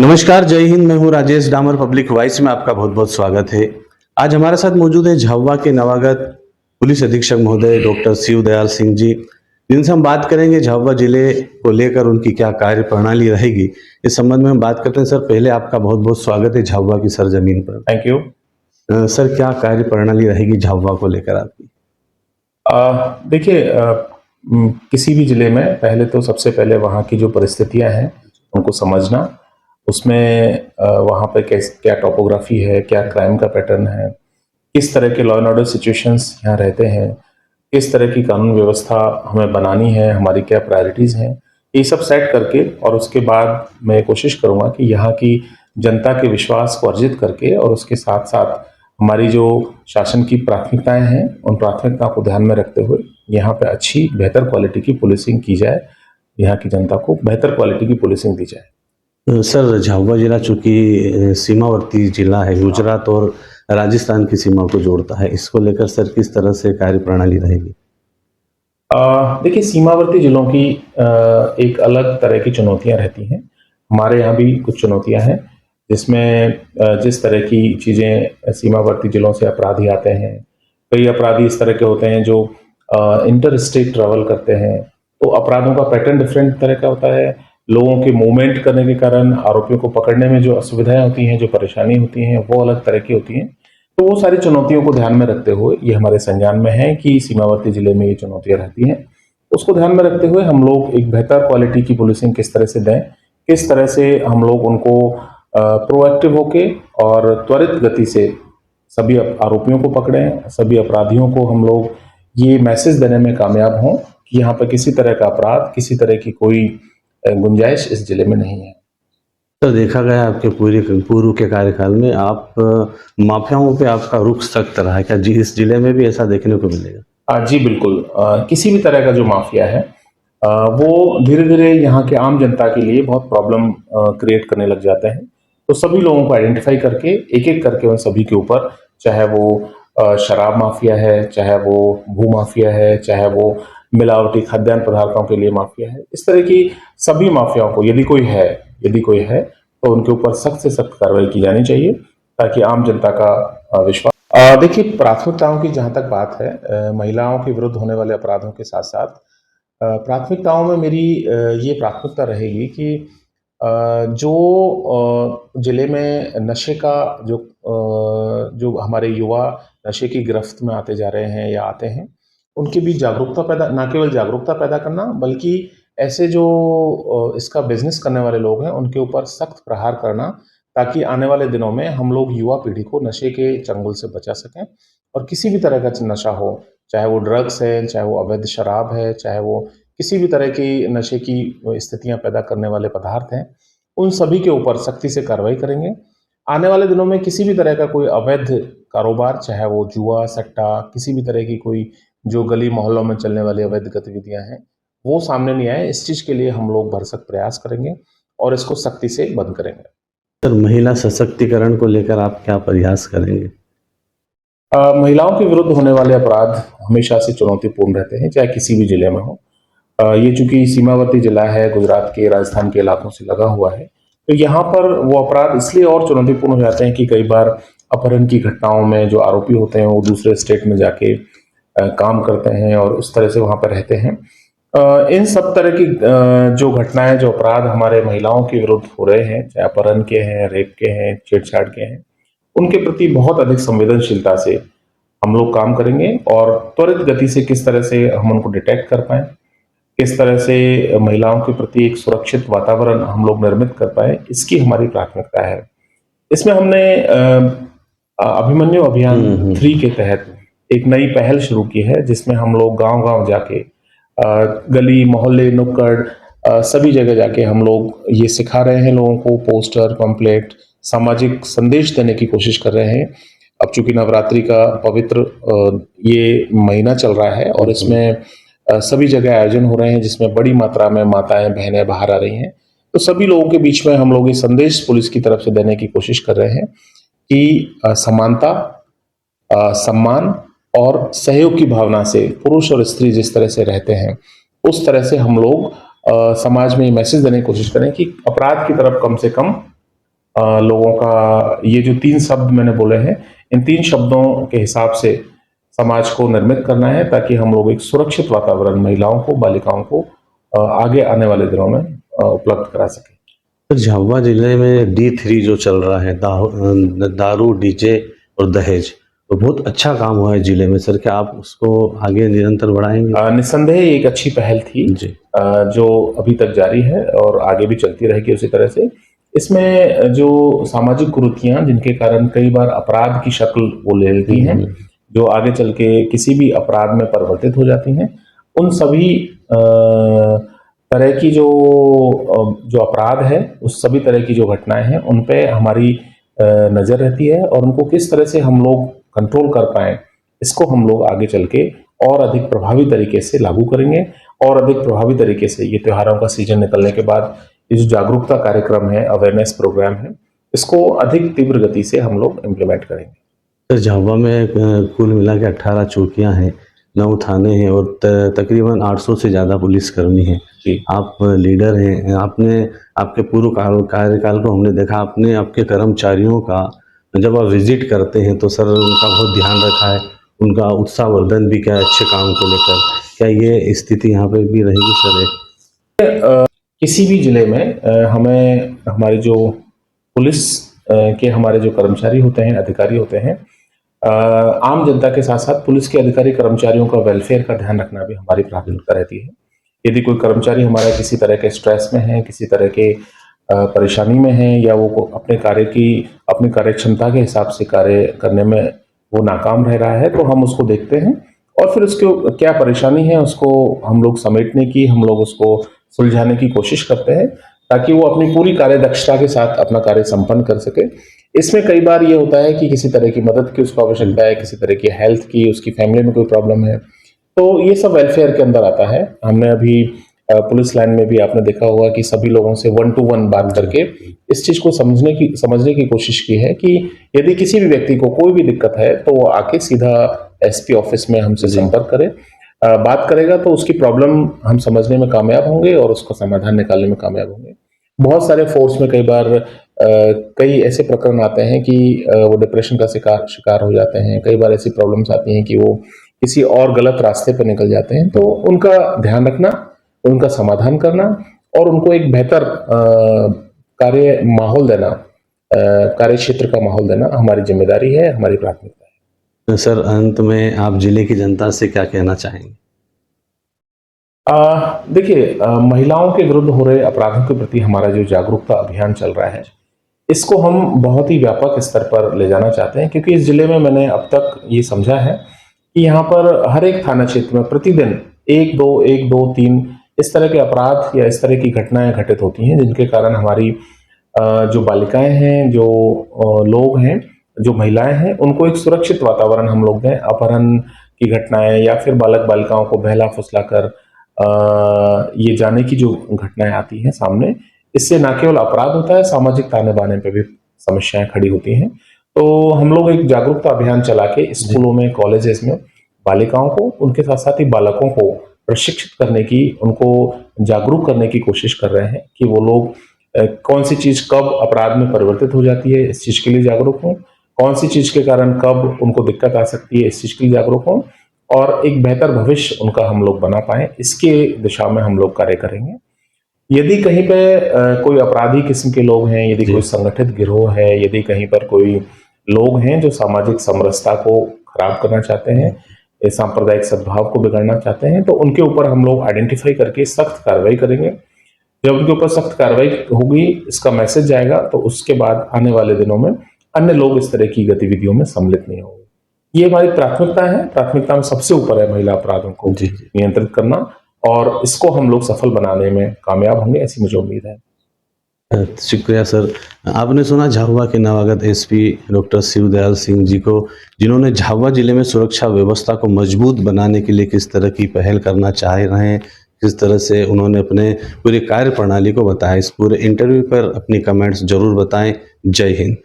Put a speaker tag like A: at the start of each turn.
A: नमस्कार, जय हिंद। मैं हूं राजेश डामर। पब्लिक वॉइस में आपका बहुत बहुत स्वागत है। आज हमारे साथ मौजूद है झाबुआ के नवागत पुलिस अधीक्षक महोदय डॉक्टर शिव दयाल सिंह जी, जिनसे हम बात करेंगे झाबुआ जिले को लेकर उनकी क्या कार्य प्रणाली रहेगी, इस संबंध में हम बात करते हैं। सर, पहले आपका बहुत बहुत स्वागत है झाबुआ की सरजमीन पर।
B: Thank you.
A: सर, क्या कार्य प्रणाली रहेगी झाबुआ को लेकर आपकी?
B: देखिए, किसी भी जिले में पहले तो सबसे पहले वहाँ की जो परिस्थितियां हैं उनको समझना, उसमें वहाँ पे क्या टोपोग्राफी है, क्या क्राइम का पैटर्न है, किस तरह के लॉ एंड ऑर्डर सिचुएशंस यहाँ रहते हैं, किस तरह की कानून व्यवस्था हमें बनानी है, हमारी क्या प्रायोरिटीज़ हैं, ये सब सेट करके और उसके बाद मैं कोशिश करूँगा कि यहाँ की जनता के विश्वास को अर्जित करके और उसके साथ साथ हमारी जो शासन की प्राथमिकताएं हैं उन प्राथमिकताओं को ध्यान में रखते हुए यहाँ पे अच्छी बेहतर क्वालिटी की पुलिसिंग की जाए, यहाँ की जनता को बेहतर क्वालिटी की पुलिसिंग दी जाए।
A: सर, झाबुआ जिला चूंकि सीमावर्ती जिला है, गुजरात और राजस्थान की सीमा को जोड़ता है, इसको लेकर सर किस तरह से कार्य प्रणाली रहेगी?
B: देखिए, सीमावर्ती जिलों की एक अलग तरह की चुनौतियां रहती हैं। हमारे यहाँ भी कुछ चुनौतियां हैं जिसमें जिस तरह की चीज़ें सीमावर्ती जिलों से अपराधी आते हैं, कई अपराधी इस तरह के होते हैं जो इंटर स्टेट ट्रैवल करते हैं, तो अपराधों का पैटर्न डिफरेंट तरह का होता है। लोगों के मूवमेंट करने के कारण आरोपियों को पकड़ने में जो असुविधाएं होती हैं, जो परेशानी होती हैं, वो अलग तरह की होती हैं। तो वो सारी चुनौतियों को ध्यान में रखते हुए ये हमारे संज्ञान में है कि सीमावर्ती जिले में ये चुनौतियां रहती हैं। उसको ध्यान में रखते हुए हम लोग एक बेहतर क्वालिटी की पुलिसिंग किस तरह से दें, किस तरह से हम लोग उनको प्रोएक्टिव होके और त्वरित गति से सभी आरोपियों को पकड़ें, सभी अपराधियों को हम लोग ये मैसेज देने में कामयाब हों कि यहाँ पर किसी तरह का अपराध, किसी तरह की कोई गुंजाइश इस जिले में नहीं है।
A: सर, देखा गया आपके पूर्व के कार्यकाल में आप माफियाओं पे आपका रुख सख्त रहा है। क्या जी इस जिले में भी ऐसा देखने को मिलेगा?
B: जी बिल्कुल। किसी भी तरह का जो माफिया है वो धीरे धीरे यहाँ के आम जनता के लिए बहुत प्रॉब्लम क्रिएट करने लग जाते हैं। तो सभी लोगों को आइडेंटिफाई करके एक एक करके उन सभी के ऊपर, चाहे वो शराब माफिया है, चाहे वो भू माफिया है, चाहे वो मिलावटी खाद्यान्न पदार्थों के लिए माफिया है, इस तरह की सभी माफियाओं को यदि कोई है तो उनके ऊपर सख्त से सख्त कार्रवाई की जानी चाहिए ताकि आम जनता का विश्वास। देखिए, प्राथमिकताओं की जहाँ तक बात है, महिलाओं के विरुद्ध होने वाले अपराधों के साथ साथ प्राथमिकताओं में मेरी ये प्राथमिकता रहेगी कि जो जिले में नशे का जो हमारे युवा नशे की गिरफ्त में आते जा रहे हैं या आते हैं, उनके बीच जागरूकता पैदा, ना केवल जागरूकता पैदा करना बल्कि ऐसे जो इसका बिजनेस करने वाले लोग हैं उनके ऊपर सख्त प्रहार करना, ताकि आने वाले दिनों में हम लोग युवा पीढ़ी को नशे के चंगुल से बचा सकें। और किसी भी तरह का नशा हो, चाहे वो ड्रग्स है, चाहे वो अवैध शराब है, चाहे वो किसी भी तरह की नशे की स्थितियां पैदा करने वाले पदार्थ हैं, उन सभी के ऊपर सख्ती से कार्रवाई करेंगे। आने वाले दिनों में किसी भी तरह का कोई अवैध कारोबार, चाहे वो जुआ, सट्टा, किसी भी तरह की कोई जो गली मोहल्लों में चलने वाली अवैध गतिविधियां हैं, वो सामने नहीं आए, इस चीज के लिए हम लोग भरसक प्रयास करेंगे और इसको सख्ती से बंद करेंगे।
A: सर, महिला सशक्तिकरण को लेकर आप क्या प्रयास करेंगे?
B: महिलाओं के विरुद्ध होने वाले अपराध हमेशा से चुनौतीपूर्ण रहते हैं, चाहे किसी भी जिले में हो। ये चूंकि सीमावर्ती जिला है, गुजरात के, राजस्थान के इलाकों से लगा हुआ है, तो यहाँ पर वो अपराध इसलिए और चुनौतीपूर्ण हो जाते हैं कि कई बार अपहरण की घटनाओं में जो आरोपी होते हैं वो दूसरे स्टेट में जाके काम करते हैं और उस तरह से वहां पर रहते हैं। इन सब तरह की जो घटनाएं, जो अपराध हमारे महिलाओं के विरुद्ध हो रहे हैं, चाहे अपहरण के हैं, रेप के हैं, छेड़छाड़ के हैं, उनके प्रति बहुत अधिक संवेदनशीलता से हम लोग काम करेंगे और त्वरित गति से किस तरह से हम उनको डिटेक्ट कर पाए, किस तरह से महिलाओं के प्रति एक सुरक्षित वातावरण हम लोग निर्मित कर पाए, इसकी हमारी प्राथमिकता है। इसमें हमने अभिमन्यु अभियान 3 के तहत एक नई पहल शुरू की है, जिसमें हम लोग गांव-गांव जाके गली मोहल्ले नुक्कड़ सभी जगह जाके हम लोग ये सिखा रहे हैं लोगों को, पोस्टर, पंपलेट, सामाजिक संदेश देने की कोशिश कर रहे हैं। अब चूंकि नवरात्रि का पवित्र ये महीना चल रहा है और इसमें सभी जगह आयोजन हो रहे हैं जिसमें बड़ी मात्रा में माताएं बहनें बाहर आ रही हैं, तो सभी लोगों के बीच में हम लोग ये संदेश पुलिस की तरफ से देने की कोशिश कर रहे हैं कि समानता, सम्मान और सहयोग की भावना से पुरुष और स्त्री जिस तरह से रहते हैं, उस तरह से हम लोग समाज में ये मैसेज देने की कोशिश करें कि अपराध की तरफ कम से कम लोगों का ये जो 3 शब्द मैंने बोले हैं, इन 3 शब्दों के हिसाब से समाज को निर्मित करना है ताकि हम लोग एक सुरक्षित वातावरण महिलाओं को, बालिकाओं को आगे आने वाले दिनों में उपलब्ध करा सकें।
A: सर झाबुआ जिले में D3 जो चल रहा है, दारू, डीजे और दहेज, तो बहुत अच्छा काम हुआ है जिले में सर। क्या आप उसको आगे निरंतर बढ़ाएंगे?
B: निस्संदेह ये एक अच्छी पहल थी
A: जी।
B: जो अभी तक जारी है और आगे भी चलती रहेगी उसी तरह से। इसमें जो सामाजिक कुरीतियां जिनके कारण कई बार अपराध की शक्ल वो ले लेती हैं, जो आगे चल के किसी भी अपराध में परिवर्तित हो जाती हैं, उन सभी तरह की जो अपराध है, उस सभी तरह की जो घटनाएं हैं, उन पे हमारी नज़र रहती है और उनको किस तरह से हम लोग कंट्रोल कर पाएं, इसको हम लोग आगे चल के और अधिक प्रभावी तरीके से लागू करेंगे और अधिक प्रभावी तरीके से ये त्योहारों का सीजन निकलने के बाद ये जो जागरूकता कार्यक्रम है, अवेयरनेस प्रोग्राम है, इसको अधिक तीव्र गति से हम लोग इम्प्लीमेंट करेंगे।
A: सर झाबुआ में कुल मिला के 18 चौकियां हैं, 9 थाने हैं और तकरीबन 800 से ज़्यादा पुलिसकर्मी हैं।
B: जी।
A: आप लीडर हैं, आपने आपके पूर्व कार्यकाल को हमने देखा, आपने आपके कर्मचारियों का जब आप विजिट करते हैं तो सर उनका बहुत ध्यान रखा है, उनका उत्साहवर्धन भी किया है अच्छे काम को लेकर। क्या ये स्थिति यहाँ पे भी रहेगी सर?
B: किसी भी जिले में हमें हमारे जो पुलिस के हमारे जो कर्मचारी होते हैं, अधिकारी होते हैं, आम जनता के साथ साथ पुलिस के अधिकारी कर्मचारियों का वेलफेयर का ध्यान रखना भी हमारी प्राथमिकता रहती है। यदि कोई कर्मचारी हमारा किसी तरह के स्ट्रेस में है, किसी तरह के परेशानी में है या वो अपनी कार्य क्षमता के हिसाब से कार्य करने में वो नाकाम रह रहा है, तो हम उसको देखते हैं और फिर उसको क्या परेशानी है उसको हम लोग समेटने की, हम लोग उसको सुलझाने की कोशिश करते हैं ताकि वो अपनी पूरी कार्य दक्षता के साथ अपना कार्य संपन्न कर सके। इसमें कई बार ये होता है कि किसी तरह की मदद की उसको आवश्यकता है, किसी तरह की हेल्थ की, उसकी फैमिली में कोई प्रॉब्लम है, तो ये सब वेलफेयर के अंदर आता है। हमने अभी पुलिस लाइन में भी आपने देखा होगा कि सभी लोगों से 1 to 1 बात करके इस चीज को समझने की कोशिश की है कि यदि किसी भी व्यक्ति को कोई भी दिक्कत है तो वो आके सीधा SP ऑफिस में हमसे संपर्क करे, बात करेगा तो उसकी प्रॉब्लम हम समझने में कामयाब होंगे और उसका समाधान निकालने में कामयाब होंगे। बहुत सारे फोर्स में कई बार कई ऐसे प्रकरण आते हैं कि वो डिप्रेशन का शिकार हो जाते हैं। कई बार ऐसी प्रॉब्लम्स आती हैं कि वो किसी और गलत रास्ते पर निकल जाते हैं, तो उनका ध्यान रखना, उनका समाधान करना और उनको एक बेहतर कार्य माहौल देना, कार्य क्षेत्र का माहौल देना हमारी जिम्मेदारी है, हमारी प्राथमिकता है।
A: सर अंत में आप जिले की जनता से क्या कहना चाहेंगे?
B: देखिए, महिलाओं के विरुद्ध हो रहे अपराधों के प्रति हमारा जो जागरूकता अभियान चल रहा है, इसको हम बहुत ही व्यापक स्तर पर ले जाना चाहते हैं, क्योंकि इस जिले में मैंने अब तक ये समझा है कि यहाँ पर हर एक थाना क्षेत्र में प्रतिदिन 1-2 इस तरह के अपराध या इस तरह की घटनाएं घटित होती हैं, जिनके कारण हमारी जो बालिकाएं हैं, जो लोग हैं, जो महिलाएं हैं, उनको एक सुरक्षित वातावरण हम लोग दें। अपहरण की घटनाएं या फिर बालक बालिकाओं को बहला फुसला कर ये जाने की जो घटनाएं आती हैं सामने, इससे न केवल अपराध होता है, सामाजिक ताने बाने पे भी समस्याएं खड़ी होती हैं। तो हम लोग एक जागरूकता अभियान चला के स्कूलों में, कॉलेजेस में बालिकाओं को, उनके साथ साथ ही बालकों को प्रशिक्षित करने की, उनको जागरूक करने की कोशिश कर रहे हैं कि वो लोग कौन सी चीज कब अपराध में परिवर्तित हो जाती है, इस चीज के लिए जागरूक हों, कौन सी चीज के कारण कब उनको दिक्कत आ सकती है, इस चीज के लिए जागरूक हों और एक बेहतर भविष्य उनका हम लोग बना पाए, इसके दिशा में हम लोग कार्य करेंगे। यदि कहीं पे कोई अपराधी किस्म के लोग हैं, यदि कोई संगठित गिरोह है, यदि कहीं पर कोई लोग हैं जो सामाजिक समरसता को खराब करना चाहते हैं, सांप्रदायिक सद्भाव को बिगाड़ना चाहते हैं, तो उनके ऊपर हम लोग आइडेंटिफाई करके सख्त कार्रवाई करेंगे। जब उनके ऊपर सख्त कार्रवाई होगी, इसका मैसेज जाएगा, तो उसके बाद आने वाले दिनों में अन्य लोग इस तरह की गतिविधियों में सम्मिलित नहीं होंगे। ये हमारी प्राथमिकता है। प्राथमिकता में सबसे ऊपर है महिला अपराधों को नियंत्रित करना और इसको हम लोग सफल बनाने में कामयाब होंगे, ऐसी मुझे उम्मीद है।
A: शुक्रिया सर। आपने सुना झाबुआ के नवागत SP डॉक्टर शिवदयाल सिंह जी को, जिन्होंने झाबुआ जिले में सुरक्षा व्यवस्था को मजबूत बनाने के लिए किस तरह की पहल करना चाह रहे हैं, किस तरह से उन्होंने अपने पूरी कार्य प्रणाली को बताया। इस पूरे इंटरव्यू पर अपनी कमेंट्स जरूर बताएं। जय हिंद।